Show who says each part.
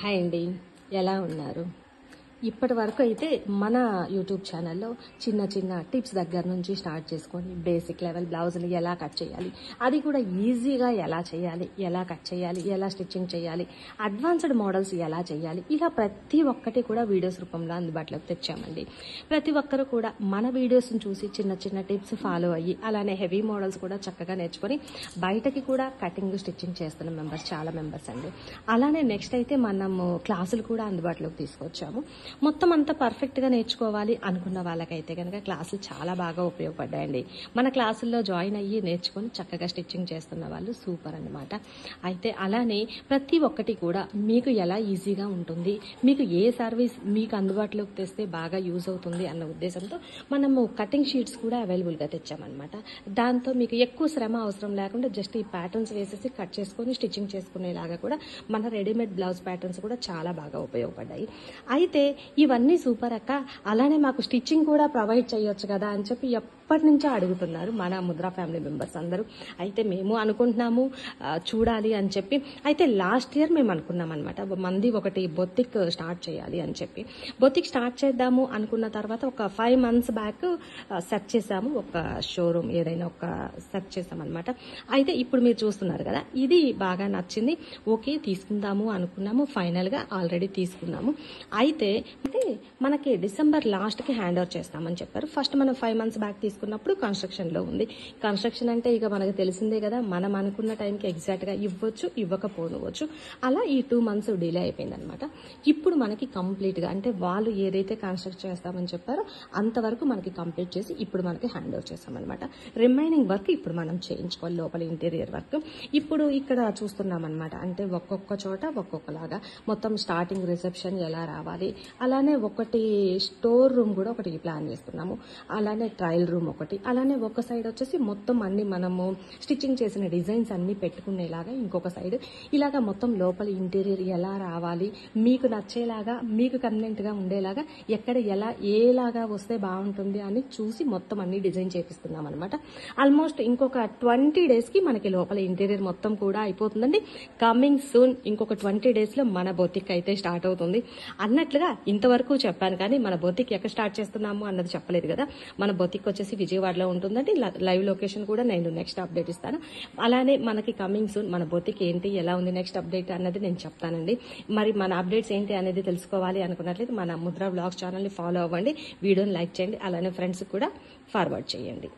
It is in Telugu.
Speaker 1: హాయ్ అండి, ఎలా ఉన్నారు? ఇప్పటి వరకు అయితే మన యూట్యూబ్ ఛానల్లో చిన్న చిన్న టిప్స్ దగ్గర నుంచి స్టార్ట్ చేసుకొని బేసిక్ లెవెల్ బ్లౌజులు ఎలా కట్ చేయాలి, అది కూడా ఈజీగా ఎలా చేయాలి, ఎలా కట్ చేయాలి, ఎలా స్టిచ్చింగ్ చేయాలి, అడ్వాన్స్డ్ మోడల్స్ ఎలా చేయాలి, ఇలా ప్రతి ఒక్కటి కూడా వీడియోస్ రూపంలో అందుబాటులోకి తెచ్చామండి. ప్రతి ఒక్కరు కూడా మన వీడియోస్ని చూసి చిన్న చిన్న టిప్స్ ఫాలో అయ్యి అలానే హెవీ మోడల్స్ కూడా చక్కగా నేర్చుకొని బయటకి కూడా కటింగ్ స్టిచ్చింగ్ చేస్తున్న మెంబర్స్ చాలా మెంబర్స్ అండి. అలానే నెక్స్ట్ అయితే మనము క్లాసులు కూడా అందుబాటులోకి తీసుకొచ్చాము. మొత్తం అంతా పర్ఫెక్ట్గా నేర్చుకోవాలి అనుకున్న వాళ్ళకైతే కనుక క్లాసులు చాలా బాగా ఉపయోగపడ్డాయండి. మన క్లాసుల్లో జాయిన్ అయ్యి నేర్చుకొని చక్కగా స్టిచ్చింగ్ చేస్తున్న వాళ్ళు సూపర్ అన్నమాట. అయితే అలానే ప్రతి ఒక్కటి కూడా మీకు ఎలా ఈజీగా ఉంటుంది, మీకు ఏ సర్వీస్ మీకు అందుబాటులోకి తెస్తే బాగా యూజ్ అవుతుంది అన్న ఉద్దేశంతో మనము కటింగ్ షీట్స్ కూడా అవైలబుల్గా తెచ్చామన్నమాట. దాంతో మీకు ఎక్కువ శ్రమ అవసరం లేకుండా జస్ట్ ఈ ప్యాటర్న్స్ వేసేసి కట్ చేసుకొని స్టిచ్చింగ్ చేసుకునేలాగా కూడా మన రెడీమేడ్ బ్లౌజ్ ప్యాటర్న్స్ కూడా చాలా బాగా ఉపయోగపడ్డాయి. అయితే ఇవన్నీ సూపర్ అక్క, అలానే మాకు స్టిచ్చింగ్ కూడా ప్రొవైడ్ చేయొచ్చు కదా అని చెప్పి ఎప్పటి నుంచో అడుగుతున్నారు మన ముద్రా ఫ్యామిలీ మెంబర్స్ అందరూ. అయితే మేము అనుకుంటున్నాము చూడాలి అని చెప్పి. అయితే లాస్ట్ ఇయర్ మేము అనుకున్నాం అనమాట, మంది ఒకటి బొత్తిక్ స్టార్ట్ చేయాలి అని చెప్పి. బొత్తిక్ స్టార్ట్ చేద్దాము అనుకున్న తర్వాత ఒక 5 months బ్యాక్ సెర్చ్ చేసాము, ఒక షోరూమ్ ఏదైనా ఒక సెర్చ్ చేసామన్నమాట. అయితే ఇప్పుడు మీరు చూస్తున్నారు కదా, ఇది బాగా నచ్చింది, ఓకే తీసుకుందాము అనుకున్నాము. ఫైనల్గా ఆల్రెడీ తీసుకున్నాము. అయితే మనకి డిసెంబర్ లాస్ట్కి హ్యాండ్ ఓవర్ చేస్తామని చెప్పారు. ఫస్ట్ మనం 5 months బ్యాక్ తీసుకున్నప్పుడు కన్స్ట్రక్షన్లో ఉంది. కన్స్ట్రక్షన్ అంటే ఇక మనకు తెలిసిందే కదా, మనం అనుకున్న టైంకి ఎగ్జాక్ట్గా ఇవ్వచ్చు, ఇవ్వకపోవచ్చు. అలా ఈ 2 months డిలే అయిపోయింది అనమాట. ఇప్పుడు మనకి కంప్లీట్గా అంటే వాళ్ళు ఏదైతే కన్స్ట్రక్ట్ చేస్తామని చెప్పారో అంతవరకు మనకి కంప్లీట్ చేసి ఇప్పుడు మనకి హ్యాండ్ ఓవర్ చేస్తామన్నమాట. రిమైనింగ్ వర్క్ ఇప్పుడు మనం చేయించుకోవాలి, లోపల ఇంటీరియర్ వర్క్. ఇప్పుడు ఇక్కడ చూస్తున్నాం అనమాట, అంటే ఒక్కొక్క చోట ఒక్కొక్కలాగా మొత్తం స్టార్టింగ్ రిసెప్షన్ ఎలా రావాలి, అలానే ఒకటి స్టోర్ రూమ్ కూడా ఒకటి ప్లాన్ చేస్తున్నాము, అలానే ట్రయల్ రూమ్ ఒకటి, అలానే ఒక సైడ్ వచ్చేసి మొత్తం అన్ని మనము స్టిచ్చింగ్ చేసిన డిజైన్స్ అన్ని పెట్టుకునేలాగా ఇంకొక సైడ్, ఇలాగా మొత్తం లోపల ఇంటీరియర్ ఎలా రావాలి, మీకు నచ్చేలాగా మీకు కన్వీనెంట్ గా ఉండేలాగా ఎక్కడ ఎలా ఏలాగా వస్తే బాగుంటుంది అని చూసి మొత్తం అన్ని డిజైన్ చేపిస్తున్నాం అనమాట. ఆల్మోస్ట్ ఇంకొక 20 days కి మనకి లోపల ఇంటీరియర్ మొత్తం కూడా అయిపోతుందండి. కమింగ్ సూన్ ఇంకొక 20 days లో మన బొతిక్ అయితే స్టార్ట్ అవుతుంది అన్నట్లుగా ఇంతవరకు చెప్పాను. కానీ మన బొతిక్ ఎక్కడ స్టార్ట్ చేస్తున్నాము అన్నది చెప్పలేదు కదా. మన బొతిక్ వచ్చేసి విజయవాడలో ఉంటుందండి. లైవ్ లొకేషన్ కూడా నేను నెక్స్ట్ అప్డేట్ ఇస్తాను. అలానే మనకి కమింగ్ సూన్ మన బొతిక్ ఏంటి, ఎలా ఉంది, నెక్స్ట్ అప్డేట్ అన్నది నేను చెప్తానండి. మరి మన అప్డేట్స్ ఏంటి అనేది తెలుసుకోవాలి అనుకున్నట్లయితే మన ముద్రా వ్లాగ్స్ ఛానల్ని ఫాలో అవ్వండి, వీడియోని లైక్ చేయండి, అలానే ఫ్రెండ్స్కి కూడా ఫార్వర్డ్ చేయండి.